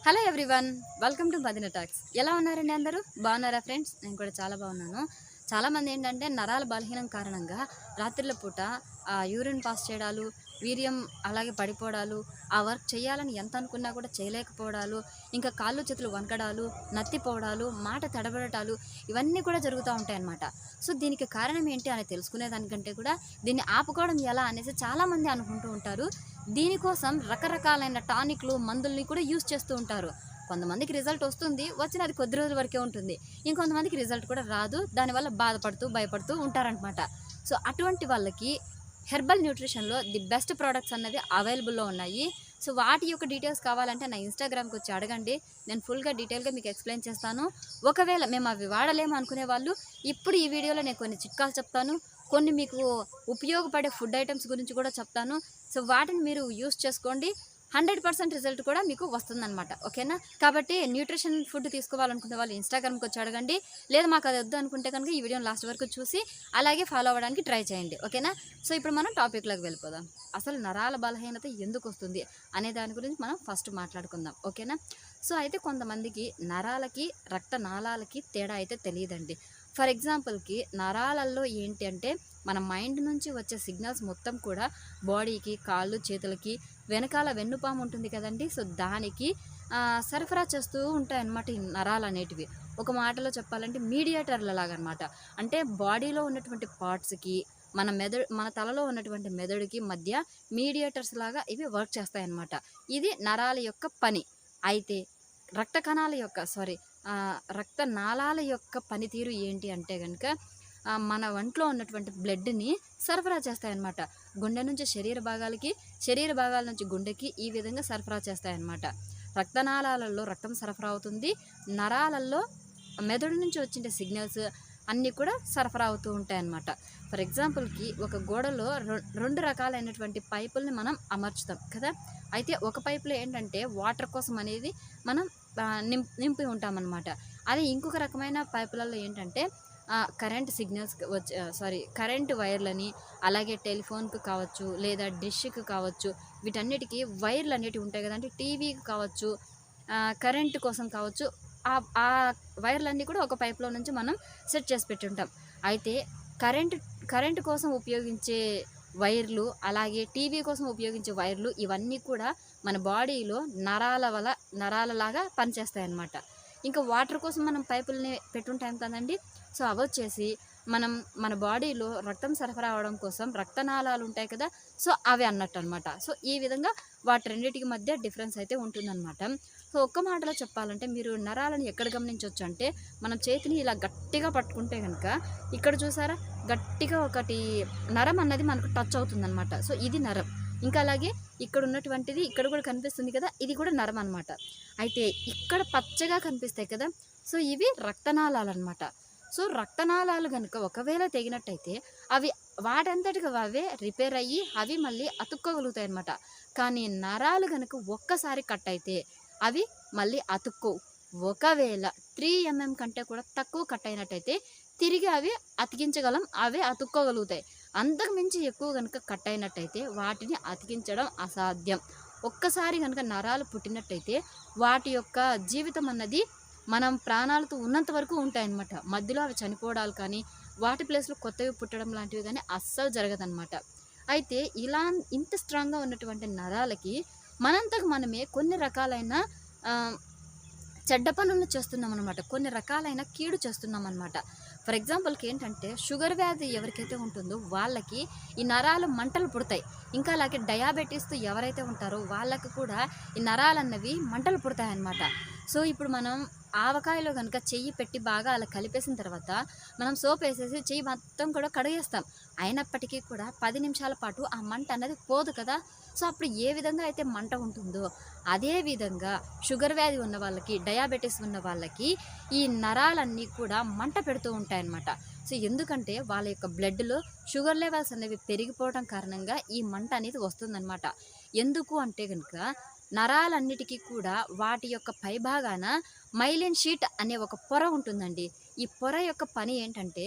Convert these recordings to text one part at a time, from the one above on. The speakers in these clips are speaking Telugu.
Hello everyone, welcome to Madina talks. ఎలా ఉన్నారండి అందరూ? బాగున్నారా ఫ్రెండ్స్? నేను కూడా చాలా బాగున్నాను. చాలామంది ఏంటంటే నరాల బలహీనం కారణంగా రాత్రిళ్ళ పూట యూరిన్ పాస్ చేయడాలు, వీర్యం అలాగే పడిపోవడాలు, ఆ వర్క్ చేయాలని ఎంత అనుకున్నా కూడా చేయలేకపోవడాలు, ఇంకా కాళ్ళు చేతులు వణకడాలు, నత్తిపోవడాలు, మాట తడబడటాలు ఇవన్నీ కూడా జరుగుతూ ఉంటాయన్నమాట. సో దీనికి కారణం ఏంటి అని తెలుసుకునేదానికంటే కూడా దీన్ని ఆపుకోవడం ఎలా అనేసి చాలామంది అనుకుంటూ ఉంటారు. దీనికోసం రకరకాలైన టానిక్లు, మందుల్ని కూడా యూజ్ చేస్తూ ఉంటారు. కొంతమందికి రిజల్ట్ వస్తుంది, వచ్చిన అది కొద్ది రోజుల వరకే ఉంటుంది. ఇంకొంతమందికి రిజల్ట్ కూడా రాదు, దానివల్ల బాధపడుతూ భయపడుతూ ఉంటారనమాట. సో అటువంటి వాళ్ళకి హెర్బల్ న్యూట్రిషన్లో ది బెస్ట్ ప్రోడక్ట్స్ అన్నవి అవైలబుల్లో ఉన్నాయి. సో వాటి యొక్క డీటెయిల్స్ కావాలంటే నా ఇన్స్టాగ్రామ్కి వచ్చి అడగండి, నేను ఫుల్గా డీటెయిల్గా మీకు ఎక్స్ప్లెయిన్ చేస్తాను. ఒకవేళ మేము అవి వాడలేము అనుకునే వాళ్ళు ఇప్పుడు ఈ వీడియోలో నేను కొన్ని చిట్కాలు చెప్తాను, కొన్ని మీకు ఉపయోగపడే ఫుడ్ ఐటమ్స్ గురించి కూడా చెప్తాను. సో వాటిని మీరు యూస్ చేసుకోండి, 100% రిజల్ట్ కూడా మీకు వస్తుందన్నమాట. ఓకేనా? కాబట్టి న్యూట్రిషన్ ఫుడ్ తీసుకోవాలనుకునే వాళ్ళు ఇన్స్టాగ్రామ్కి వచ్చి అడగండి, లేదా మాకు అది వద్దు అనుకుంటే కనుక ఈ వీడియోని లాస్ట్ వరకు చూసి అలాగే ఫాలో అవ్వడానికి ట్రై చేయండి. ఓకేనా? సో ఇప్పుడు మనం టాపిక్లోకి వెళ్ళిపోదాం. అసలు నరాల బలహీనత ఎందుకు వస్తుంది అనే దాని గురించి మనం ఫస్ట్ మాట్లాడుకుందాం. ఓకేనా? సో అయితే కొంతమందికి నరాలకి రక్తనాళాలకి తేడా అయితే తెలియదండి. ఫర్ ఎగ్జాంపుల్కి నరాలల్లో ఏంటి అంటే మన మైండ్ నుంచి వచ్చే సిగ్నల్స్ మొత్తం కూడా బాడీకి, కాళ్ళు చేతులకి వెనకాల వెన్నుపాము ఉంటుంది కదండి, సో దానికి సరఫరా చేస్తూ ఉంటాయన్నమాట ఈ నరాలు అనేటివి. ఒక మాటలో చెప్పాలంటే మీడియేటర్ల లాగా అనమాట. అంటే బాడీలో ఉన్నటువంటి పార్ట్స్కి మన తలలో ఉన్నటువంటి మెదడుకి మధ్య మీడియేటర్స్ లాగా ఇవి వర్క్ చేస్తాయన్నమాట. ఇది నరాల యొక్క పని. అయితే రక్త కణాల యొక్క రక్తనాళాల యొక్క పనితీరు ఏంటి అంటే కనుక మన ఒంట్లో ఉన్నటువంటి బ్లడ్ని సరఫరా చేస్తాయన్నమాట. గుండె నుంచి శరీర భాగాలకి, శరీర భాగాల నుంచి గుండెకి ఈ విధంగా సరఫరా చేస్తాయన్నమాట. రక్తనాళాలలో రక్తం సరఫరా అవుతుంది, నరాలలో మెదడు నుంచి వచ్చిన సిగ్నల్స్ అన్నీ కూడా సరఫరా అవుతూ ఉంటాయన్నమాట. ఫర్ ఎగ్జాంపుల్కి ఒక గోడలో రెండు రకాలైనటువంటి పైపుల్ని మనం అమర్చుతాం కదా. అయితే ఒక పైపులో ఏంటంటే వాటర్ కోసం అనేది మనం నింపి ఉంటామన్నమాట. అదే ఇంకొక రకమైన పైపులలో ఏంటంటే కరెంట్ సిగ్నల్స్ కరెంట్ వైర్లని, అలాగే టెలిఫోన్కి కావచ్చు లేదా డిష్కి కావచ్చు, వీటన్నిటికీ వైర్లు అనేటివి ఉంటాయి కదంటే, టీవీకి కావచ్చు, కరెంట్ కోసం కావచ్చు, ఆ వైర్లన్నీ కూడా ఒక పైప్లో నుంచి మనం సెట్ చేసి పెట్టుంటాం. అయితే కరెంటు కోసం ఉపయోగించే వైర్లు, అలాగే టీవీ కోసం ఉపయోగించే వైర్లు ఇవన్నీ కూడా మన బాడీలో నరాలలాగా పనిచేస్తాయన్నమాట. ఇంకా వాటర్ కోసం మనం పైపుల్ని పెట్టుంటాం కదండి, సో అవి వచ్చేసి మన బాడీలో రక్తం సరఫరా అవడం కోసం రక్తనాళాలు ఉంటాయి కదా, సో అవి అన్నట్టు అనమాట. సో ఈ విధంగా వాటి రెండింటికి మధ్య డిఫరెన్స్ అయితే ఉంటుందన్నమాట. సో ఒక్క మాటలో చెప్పాలంటే మీరు నరాలను ఎక్కడ గమనించవచ్చు అంటే, మనం చేతిని ఇలా గట్టిగా పట్టుకుంటే కనుక ఇక్కడ చూసారా, గట్టిగా ఒకటి నరం అన్నది మనకు టచ్ అవుతుందన్నమాట. సో ఇది నరం. ఇంకా అలాగే ఇక్కడ ఉన్నటువంటిది ఇక్కడ కూడా కనిపిస్తుంది కదా, ఇది కూడా నరం అనమాట. అయితే ఇక్కడ పచ్చగా కనిపిస్తాయి కదా, సో ఇవి రక్తనాళాలు అనమాట. సో రక్తనాళాలు కనుక ఒకవేళ తెగినట్టయితే అవి వాటంతటిగా అవే రిపేర్ అయ్యి అవి మళ్ళీ అతుక్కోగలుగుతాయి అనమాట. కానీ నరాలు కనుక ఒక్కసారి కట్ అయితే అవి మళ్ళీ అతుక్కోవు. ఒకవేళ 3 mm కంటే కూడా తక్కువ కట్ అయినట్టయితే తిరిగి అవి అతికించగలం, అవే అతుక్కోగలుగుతాయి. అంతకు మించి ఎక్కువ కనుక కట్ అయినట్టయితే వాటిని అతికించడం అసాధ్యం. ఒక్కసారి కనుక నరాలు పుట్టినట్టయితే వాటి యొక్క జీవితం అన్నది మనం ప్రాణాలతో ఉన్నంత వరకు ఉంటాయన్నమాట. మధ్యలో అవి చనిపోవడాలు కానీ, వాటి ప్లేస్లో కొత్తవి పుట్టడం లాంటివి కానీ అస్సలు జరగదన్నమాట. అయితే ఇంత స్ట్రాంగ్గా ఉన్నటువంటి నరాలకి మనంతకు మనమే కొన్ని రకాలైన చెడ్డ పనులను చేస్తున్నాం అనమాట, కొన్ని రకాలైన కీడు చేస్తున్నాం అనమాట. ఫర్ ఎగ్జాంపుల్కి ఏంటంటే షుగర్ వ్యాధి ఎవరికైతే ఉంటుందో వాళ్ళకి ఈ నరాలు మంటలు పుడతాయి. ఇంకా అలాగే డయాబెటీస్తో ఎవరైతే ఉంటారో వాళ్ళకి కూడా ఈ నరాలు అన్నవి మంటలు పుడతాయి అన్నమాట. సో ఇప్పుడు మనం ఆవకాయలో కనుక చెయ్యి పెట్టి బాగా అలా కలిపేసిన తర్వాత మనం సోప్ వేసేసి చెయ్యి మొత్తం కూడా కడిగేస్తాం. అయినప్పటికీ కూడా 10 నిమిషాల పాటు ఆ మంట అన్నది పోదు కదా. సో అప్పుడు ఏ విధంగా అయితే మంట ఉంటుందో అదే విధంగా షుగర్ వ్యాధి ఉన్న వాళ్ళకి, డయాబెటీస్ ఉన్న వాళ్ళకి ఈ నరాలన్నీ కూడా మంట పెడుతూ ఉంటాయన్నమాట. సో ఎందుకంటే వాళ్ళ యొక్క బ్లడ్లో షుగర్ లెవెల్స్ అనేవి పెరిగిపోవడం కారణంగా ఈ మంట అనేది వస్తుందన్నమాట. ఎందుకు అంటే కనుక నరాలన్నిటికీ కూడా వాటి యొక్క పైభాగాన మైలిన్ షీట్ అనే ఒక పొర ఉంటుందండి. ఈ పొర యొక్క పని ఏంటంటే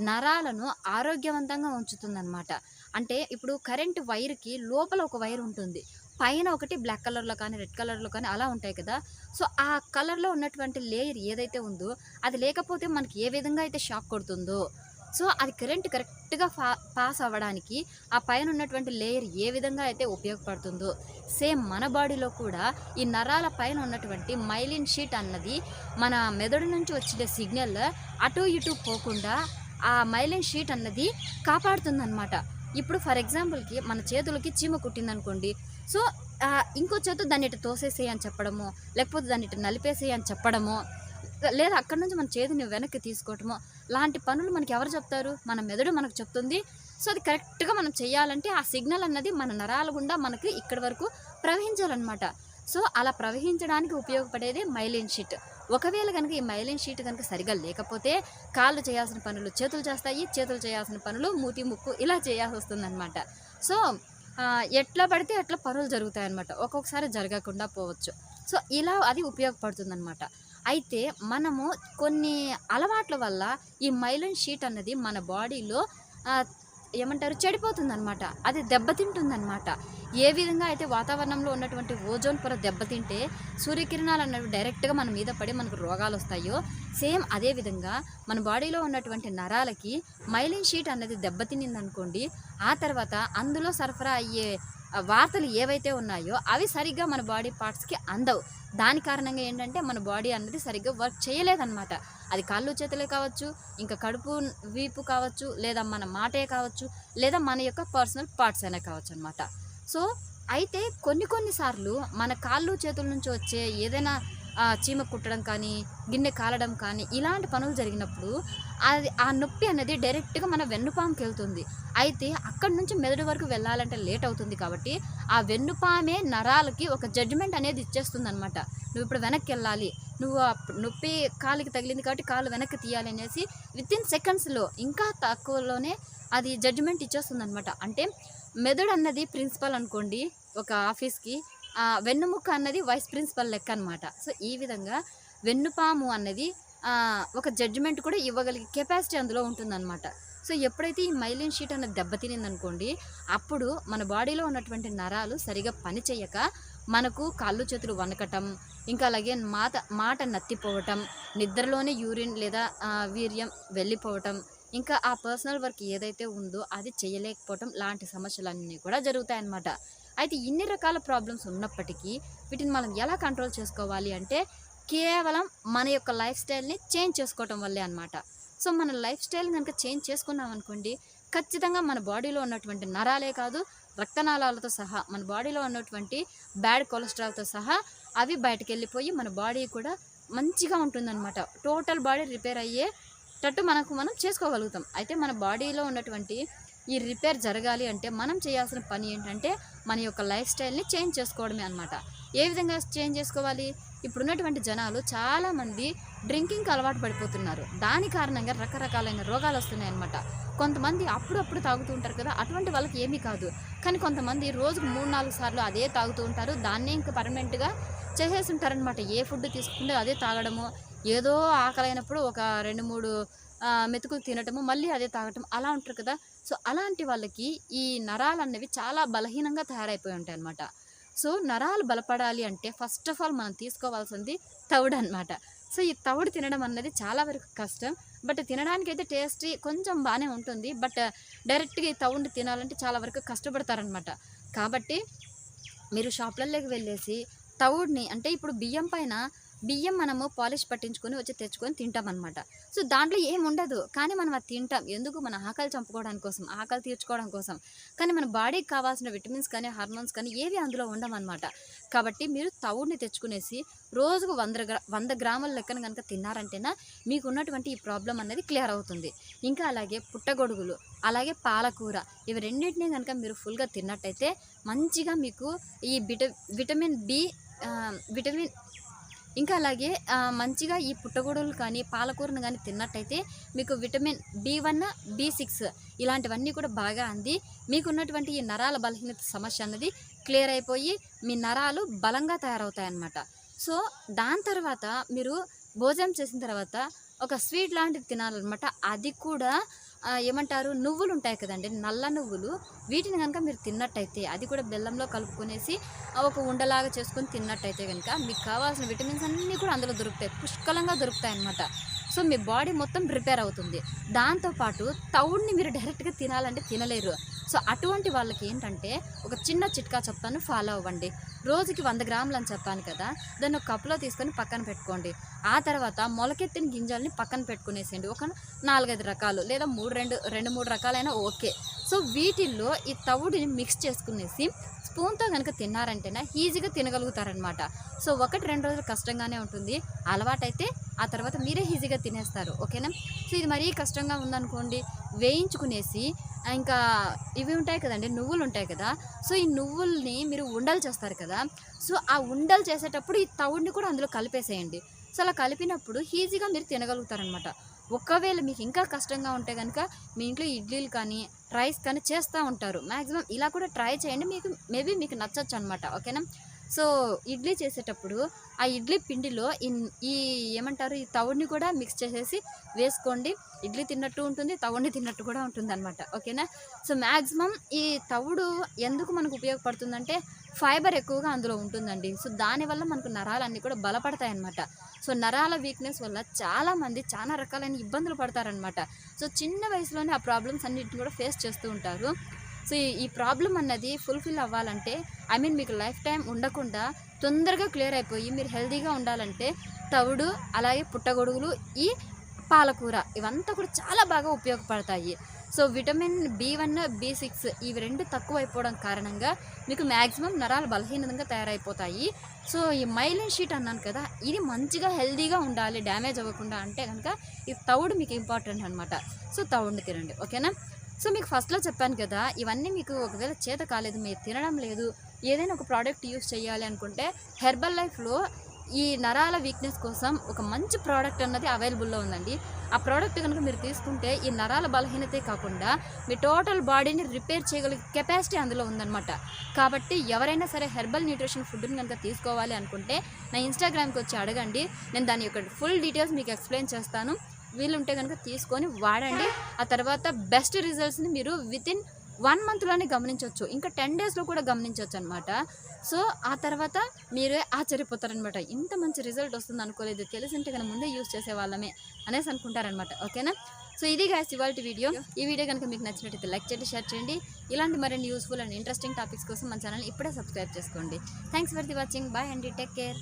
నరాలను ఆరోగ్యవంతంగా ఉంచుతుందన్నమాట. అంటే ఇప్పుడు కరెంటు వైర్కి లోపల ఒక వైర్ ఉంటుంది, పైన ఒకటి బ్లాక్ కలర్‌లో కానీ, రెడ్ కలర్‌లో కానీ అలా ఉంటాయి కదా! సో, ఆ కలర్‌లో ఉన్నటువంటి లేయర్ ఏదైతే ఉందో అది లేకపోతే మనకి ఏ విధంగా అయితే షాక్ కొడుతుందో, సో, అది కరెంట్ కరెక్ట్‌గా పాస్ అవ్వడానికి ఆ పైన ఉన్నటువంటి లేయర్ ఏ విధంగా అయితే ఉపయోగపడుతుందో, సేమ్ మన బాడీలో కూడా ఈ నరాల పైన ఉన్నటువంటి మైలిన్ షీట్ అన్నది మన మెదడు నుంచి వచ్చే సిగ్నల్ అటు ఇటు పోకుండా ఆ మైలిన్ షీట్ అన్నది కాపాడుతుందనమాట. ఇప్పుడు ఫర్ ఎగ్జాంపుల్‌కి మన చేతులకి చీమ కుట్టిందనుకోండి. సో, ఇంకో చేత్తో దాన్ని ఇటు తోసేసేయి అని చెప్పడమో, లేకపోతే దాన్ని ఇటు నలిపేసేయి అని చెప్పడమో, లేదా అక్కడి నుంచి మన చేతిని వెనక్కి తీసుకోవటమో, లాంటి పనులు మనకి ఎవరు చెప్తారు? మన మెదడు మనకు చెప్తుంది. సో, అది కరెక్ట్‌గా మనం చేయాలంటే ఆ సిగ్నల్ అన్నది మన నరాల గుండా మనకి ఇక్కడి వరకు ప్రవహించాలనమాట. సో, అలా ప్రవహించడానికి ఉపయోగపడేదే మైలిన్ షీట్. ఒకవేళ గనుక ఈ మైలిన్ షీట్ గనుక సరిగ్గా లేకపోతే కాళ్ళు చేయాల్సిన పనులు చేతులు చేస్తాయి. చేతులు చేయాల్సిన పనులు మూతి, ముక్కు ఇలా చేయాల్సొస్తుందనమాట. సో, ఎట్లా పడితే అట్లా పనులు జరుగుతాయన్నమాట. ఒక్కొక్కసారి జరగకుండా పోవచ్చు. సో, ఇలా అది ఉపయోగపడుతుందనమాట. అయితే మనము కొన్ని అలవాట్ల వల్ల ఈ మైలిన్ షీట్ అన్నది మన బాడీలో ఆహ్, ఏమంటారు చెడిపోతుందనమాట. అది దెబ్బతింటుందనమాట. ఏ విధంగా అయితే వాతావరణంలో ఉన్నటువంటి ఓజోన్ పొర దెబ్బతింటే సూర్యకిరణాలు అన్నవి డైరెక్ట్‌గా మన మీద పడి మనకు రోగాలొస్తాయో, సేమ్ అదే విధంగా మన బాడీలో ఉన్నటువంటి నరాలకి మైలిన్ షీట్ అనేది దెబ్బతినిందనుకోండి, ఆ తర్వాత అందులో సరఫరా అయ్యే వార్తలు ఏవైతే ఉన్నాయో అవి సరిగ్గా మన బాడీ పార్ట్స్‌కి అందవు. దాని కారణంగా ఏంటంటే మన బాడీ అన్నది సరిగ్గా వర్క్ చేయలేదనమాట. అది కాళ్ళు చేతులే కావచ్చు, ఇంకా కడుపు, వీపు కావచ్చు, లేదా మన మాటే కావచ్చు, లేదా మన యొక్క పర్సనల్ పార్ట్స్ అయినా కావచ్చనమాట. సో, అయితే కొన్ని సార్లు మన కాళ్ళు, చేతుల నుంచి వచ్చే ఏదైనా చీమ కుట్టడం కానీ, గిన్నె కాలడం కానీ, ఇలాంటి పనులు జరిగినప్పుడు అది ఆ నొప్పి అనేది డైరెక్ట్‌గా మన వెన్నుపాముకెళ్తుంది. అయితే అక్కడి నుంచి మెదడు వరకు వెళ్ళాలంటే లేట్ అవుతుంది కాబట్టి, ఆ వెన్నుపామే నరాలకి ఒక జడ్జ్‌మెంట్ అనేది ఇచ్చేస్తుందనమాట. నువ్విప్పుడు వెనక్కెళ్ళాలి. నువ్వు నొప్పి కాలికి తగిలింది కాబట్టి కాళ్ళు వెనక్కి తీయాలి అనేసి వితిన్ సెకండ్స్‌లో ఇంకా తక్కువలోనే అది జడ్జ్‌మెంట్ ఇచ్చేస్తుందనమాట. అంటే మెదడు అన్నది ప్రిన్సిపల్ అనుకోండి ఒక ఆఫీస్‌కి. వెన్నుముక్క అన్నది వైస్ ప్రిన్సిపల్ లెక్క అనమాట. సో, ఈ విధంగా వెన్నుపాము అన్నది ఒక జడ్జిమెంట్ కూడా ఇవ్వగలిగే కెపాసిటీ అందులో ఉంటుందన్నమాట. సో, ఎప్పుడైతే ఈ మైలిన్ షీట్ అనేది దెబ్బతినిందనుకోండి, అప్పుడు మన బాడీలో ఉన్నటువంటి నరాలు సరిగ్గా పని చేయక మనకు కాళ్ళు చేతులు వణకటం, ఇంకా అలాగే మాట నత్తిపోవటం, నిద్రలోనే యూరిన్ లేదా వీర్యం వెళ్ళిపోవటం, ఇంకా ఆ పర్సనల్ వర్క్ ఏదైతే ఉందో అది చేయలేకపోవటం లాంటి సమస్యలన్నీ కూడా జరుగుతాయన్నమాట. అయితే ఇన్ని రకాల ప్రాబ్లమ్స్ ఉన్నప్పటికీ వీటిని మనం ఎలా కంట్రోల్ చేసుకోవాలి అంటే కేవలం మన యొక్క లైఫ్ స్టైల్‌ని చేంజ్ చేసుకోవటం వల్లే అనమాట. సో, మన లైఫ్ స్టైల్ గనుక చేంజ్ చేసుకున్నామనుకోండి, ఖచ్చితంగా మన బాడీలో ఉన్నటువంటి నరాలే కాదు, రక్తనాళాలతో సహా మన బాడీలో ఉన్నటువంటి బ్యాడ్ కొలెస్ట్రాల్‌తో సహా అవి బయటకెళ్ళిపోయి మన బాడీ కూడా మంచిగా ఉంటుందన్నమాట. టోటల్ బాడీ రిపేర్ అయ్యేటట్టు మనం చేసుకోగలుగుతాం. అయితే మన బాడీలో ఉన్నటువంటి ఈ రిపేర్ జరగాలి అంటే మనం చేయాల్సిన పని ఏంటంటే మన యొక్క లైఫ్ స్టైల్‌ని చేంజ్ చేసుకోవడమే అనమాట. ఏ విధంగా చేంజ్ చేసుకోవాలి? ఇప్పుడున్నటువంటి జనాలు చాలామంది డ్రింకింగ్‌కి అలవాటు పడిపోతున్నారు. దాని కారణంగా రకరకాలైన రోగాలు వస్తున్నాయన్నమాట. కొంతమంది అప్పుడప్పుడు తాగుతూ ఉంటారు కదా! అటువంటి వాళ్ళకి ఏమీ కాదు. కానీ కొంతమంది రోజుకు 3, 4 సార్లు అదే తాగుతూ ఉంటారు. దాన్నే ఇంకా పర్మనెంట్‌గా చేసేసి ఉంటారనమాట. ఏ ఫుడ్ తీసుకుంటే అదే తాగడము, ఏదో ఆకలైనప్పుడు ఒక 2, 3 మెతుకులు తినటము, మళ్ళీ అదే తాగటం అలా ఉంటారు కదా! సో, అలాంటి వాళ్ళకి ఈ నరాలన్నవి చాలా బలహీనంగా తయారైపోయి ఉంటాయన్నమాట. సో, నరాలు బలపడాలి అంటే ఫస్ట్ ఆఫ్ ఆల్ మనం తీసుకోవాల్సింది తవుడనమాట. సో, ఈ తవుడు తినడం అన్నది చాలా వరకు కష్టం. బట్ తినడానికైతే టేస్టీ కొంచెం బానే ఉంటుంది. బట్ డైరెక్ట్‌గా ఈ తవుడుని తినాలంటే చాలా వరకు కష్టపడతారనమాట. కాబట్టి మీరు షాపులల్లోకి వెళ్ళేసి తవుడుని అంటే ఇప్పుడు బియ్యం మనము పాలిష్ పట్టించుకొని వచ్చి తెచ్చుకొని తింటామనమాట. సో, దాంట్లో ఏముండదు. కానీ మనం అది తింటాం. ఎందుకు? మన ఆకలి చంపుకోవడం కోసం, ఆకలి తీర్చుకోవడం కోసం. కానీ మన బాడీకి కావాల్సిన విటమిన్స్ కానీ, హార్మోన్స్ కానీ ఏవి అందులో ఉండవనమాట. కాబట్టి మీరు తవుడుని తెచ్చుకునేసి రోజుకు 100 గ్రాముల లెక్కన గనక తిన్నారంటేనా మీకున్నటువంటి ఈ ప్రాబ్లమ్ అనేది క్లియర్ అవుతుంది. ఇంకా అలాగే పుట్టగొడుగులు, అలాగే పాలకూర ఇవి రెండింటిని గనక మీరు ఫుల్‌గా తిన్నట్టయితే మంచిగా మీకు ఈ విటమిన్ బి విటమిన్ ఇంకా అలాగే మంచిగా ఈ పుట్టగొడుగులు కానీ, పాలకూరను గానీ తిన్నట్టయితే మీకు విటమిన్ బి1, బి6 ఇలాంటివన్నీ కూడా బాగా అంది మీకున్నటువంటి ఈ నరాల బలహీనత సమస్య అన్నది క్లియర్ అయిపోయి మీ నరాలు బలంగా తయారవుతాయన్నమాట. సో, దాని తర్వాత మీరు భోజనం చేసిన తర్వాత ఒక స్వీట్ లాంటిది తినాలన్నమాట. అది కూడా ఏమంటారు నువ్వులు ఉంటాయి కదండి, నల్ల నువ్వులు. వీటిని కనుక మీరు తిన్నట్టయితే, అది కూడా బెల్లంలో కలుపుకొనేసి ఒక ఉండలాగా చేసుకొని తిన్నట్టయితే కనుక మీకు కావాల్సిన విటమిన్స్ అన్నీ కూడా అందులో దొరుకుతాయి, పుష్కలంగా దొరుకుతాయి అన్నమాట. సో మీ బాడీ మొత్తం రిపేర్ అవుతుంది. దాంతోపాటు తవుడిని మీరు డైరెక్ట్గా తినాలంటే తినలేరు. సో అటువంటి వాళ్ళకి ఏంటంటే ఒక చిన్న చిట్కా చెప్తాను, ఫాలో అవ్వండి. రోజుకి 100 గ్రాములు అని చెప్పాను కదా, దాన్ని ఒక కప్పులో తీసుకొని పక్కన పెట్టుకోండి. ఆ తర్వాత మొలకెత్తిన గింజల్ని పక్కన పెట్టుకునేసేయండి. ఒక 4-5 రకాలు లేదా 2-3 రకాలైనా ఓకే. సో వీటిల్లో ఈ తవుడిని మిక్స్ చేసుకునేసి స్పూన్తో కనుక తిన్నారంటేనే ఈజీగా తినగలుగుతారనమాట. సో 1-2 రోజులు కష్టంగానే ఉంటుంది, అలవాటైతే ఆ తర్వాత మీరే ఈజీగా తినేస్తారు. ఓకేనా. సో ఇది మరీ కష్టంగా ఉందనుకోండి, వేయించుకునేసి ఇంకా ఇవి ఉంటాయి కదండి, నువ్వులు ఉంటాయి కదా. సో ఈ నువ్వుల్ని మీరు ఉండలు చేస్తారు కదా, సో ఆ ఉండలు చేసేటప్పుడు ఈ తవుడిని కూడా అందులో కలిపేసేయండి. సో అలా కలిపినప్పుడు ఈజీగా మీరు తినగలుగుతారనమాట. ఒకవేళ మీకు ఇంకా కష్టంగా ఉంటే కనుక మీ ఇంట్లో ఇడ్లీలు కానీ రైస్ కానీ చేస్తూ ఉంటారు, మ్యాక్సిమం ఇలా కూడా ట్రై చేయండి, మీకు మేబీ మీకు నచ్చచ్చు అనమాట. ఓకేనా. సో ఇడ్లీ చేసేటప్పుడు ఆ ఇడ్లీ పిండిలో ఈ ఏమంటారు ఈ తవుడిని కూడా మిక్స్ చేసేసి వేసుకోండి. ఇడ్లీ తిన్నట్టు ఉంటుంది, తవుడిని తిన్నట్టు కూడా ఉంటుంది అనమాట. ఓకేనా. సో మ్యాక్సిమం ఈ తవుడు ఎందుకు మనకు ఉపయోగపడుతుందంటే ఫైబర్ ఎక్కువగా అందులో ఉంటుందండి. సో దానివల్ల మనకు నరాలన్నీ కూడా బలపడతాయి అన్నమాట. సో నరాల వీక్నెస్ వల్ల చాలామంది చాలా రకాలైన ఇబ్బందులు పడతారనమాట. సో చిన్న వయసులోనే ఆ ప్రాబ్లమ్స్ అన్నిటిని కూడా ఫేస్ చేస్తూ ఉంటారు. సో ఈ ప్రాబ్లం అన్నది ఫుల్ఫిల్ అవ్వాలంటే, ఐ మీన్ మీకు లైఫ్ టైం ఉండకుండా తొందరగా క్లియర్ అయిపోయి మీరు హెల్తీగా ఉండాలంటే తవుడు, అలాగే పుట్టగొడుగులు, ఈ పాలకూర ఇవంతా కూడా చాలా బాగా ఉపయోగపడతాయి. సో విటమిన్ B1, B6 ఇవి 2 తక్కువ అయిపోవడం కారణంగా మీకు మ్యాక్సిమం నరాలు బలహీనంగా తయారైపోతాయి. సో ఈ మైలిన్ షీట్ అన్నాను కదా, ఇది మంచిగా హెల్తీగా ఉండాలి, డ్యామేజ్ అవ్వకుండా అంటే కనుక ఈ తవుడు మీకు ఇంపార్టెంట్ అనమాట. సో తవుడిని తినండి. ఓకేనా. సో మీకు ఫస్ట్లో చెప్పాను కదా, ఇవన్నీ మీకు ఒకవేళ చేత కాలేదు, మీరు తినడం లేదు, ఏదైనా ఒక ప్రోడక్ట్ యూస్ చేయాలి అనుకుంటే హెర్బల్ లైఫ్లో ఈ నరాల వీక్నెస్ కోసం ఒక మంచి ప్రోడక్ట్ అన్నది అవైలబుల్లో ఉందండి. ఆ ప్రోడక్ట్ కనుక మీరు తీసుకుంటే ఈ నరాల బలహీనతే కాకుండా మీ టోటల్ బాడీని రిపేర్ చేయగలిగే కెపాసిటీ అందులో ఉందన్నమాట. కాబట్టి ఎవరైనా సరే హెర్బల్ న్యూట్రిషన్ ఫుడ్ని కనుక తీసుకోవాలి అనుకుంటే నా ఇన్స్టాగ్రామ్కి వచ్చి అడగండి, నేను దాని యొక్క ఫుల్ డీటెయిల్స్ మీకు ఎక్స్ప్లెయిన్ చేస్తాను. వీలుంటే కనుక తీసుకొని వాడండి. ఆ తర్వాత బెస్ట్ రిజల్ట్స్ని మీరు వితిన్ 1 మంత్లోనే గమనించవచ్చు, ఇంకా 10 డేస్లో కూడా గమనించవచ్చు అనమాట. సో ఆ తర్వాత మీరే ఆశ్చర్యపోతారనమాట, ఇంత మంచి రిజల్ట్ వస్తుంది అనుకోలేదు, తెలిసింటే కనుక ముందే యూస్ చేసేవాళ్ళమే అనేసి అనుకుంటారనమాట. ఓకేనా. సో ఇది గైస్ ఇవాల్టి వీడియో. ఈ వీడియో కనుక మీకు నచ్చినట్టయితే లైక్ చేయండి, షేర్ చేయండి. ఇలాంటి మరిన్ని యూస్ఫుల్ అండ్ ఇంట్రెస్టింగ్ టాపిక్స్ కోసం మన ఛానల్ ఇప్పుడే సబ్స్క్రైబ్ చేసుకోండి. Thanks for the watching. Bye అండి, టేక్ కేర్.